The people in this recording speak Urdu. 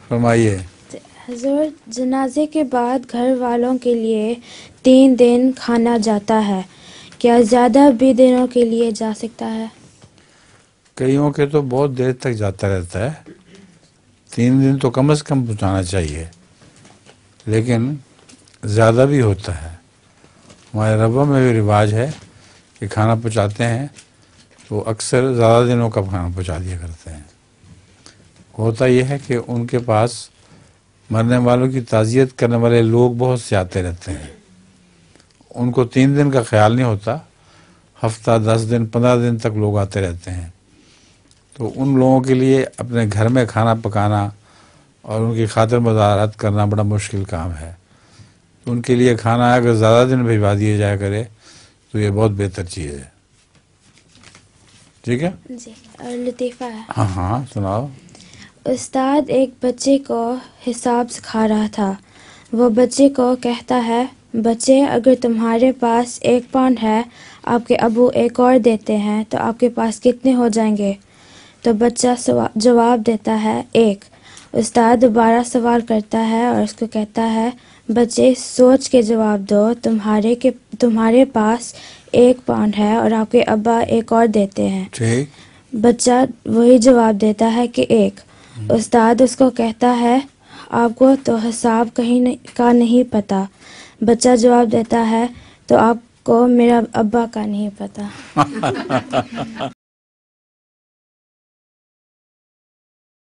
فرمائیے. حضور، جنازے کے بعد گھر والوں کے لیے 3 دن کھانا جاتا ہے، کیا زیادہ بھی دنوں کے لیے جا سکتا ہے؟ کئیوں کے تو بہت دیر تک جاتا رہتا ہے، 3 دن تو کم از کم پہنچانا چاہیے، لیکن زیادہ بھی ہوتا ہے. ہمارے ربا میں بھی رواج ہے کہ کھانا پہنچاتے ہیں تو اکثر زیادہ دنوں کا کھانا پہنچا دیا کرتے ہیں. ہوتا یہ ہے کہ ان کے پاس مرنے والوں کی تعزیت کرنے والے لوگ بہت سے آتے رہتے ہیں. ان کو 3 دن کا خیال نہیں ہوتا، ہفتہ، 10 دن، 15 دن تک لوگ آتے رہتے ہیں. تو ان لوگوں کے لیے اپنے گھر میں کھانا پکانا اور ان کی خاطر مزارات کرنا بڑا مشکل کام ہے. تو ان کے لیے کھانا اگر زیادہ دن بھجوا دیا جایا کرے تو یہ بہت بہتر چیز ہے. ٹھیک ہے؟ جی. اور لطیفہ ہے. ہاں سناؤ. استاد ایک بچے کو حساب سکھا رہا تھا. وہ بچے کو کہتا ہے، بچے، اگر تمہارے پاس 1 پاؤنڈ ہے، آپ کے ابو ایک اور دیتے ہیں تو آپ کے پاس کتنے ہو جائیں گے؟ تو بچہ جواب دیتا ہے 1. استاد دوبارہ سوال کرتا ہے اور اس کو کہتا ہے، بچے، سوچ کے جواب دو، تمہارے پاس 1 پاؤنڈ ہے اور آپ کے ابا ایک اور دیتے ہیں. ٹھیک. بچہ وہی جواب دیتا ہے کہ 1. استاد اس کو کہتا ہے، آپ کو تو حساب کہیں کا نہیں پتہ. بچہ جواب دیتا ہے، تو آپ کو میرا ابا کا نہیں پتہ.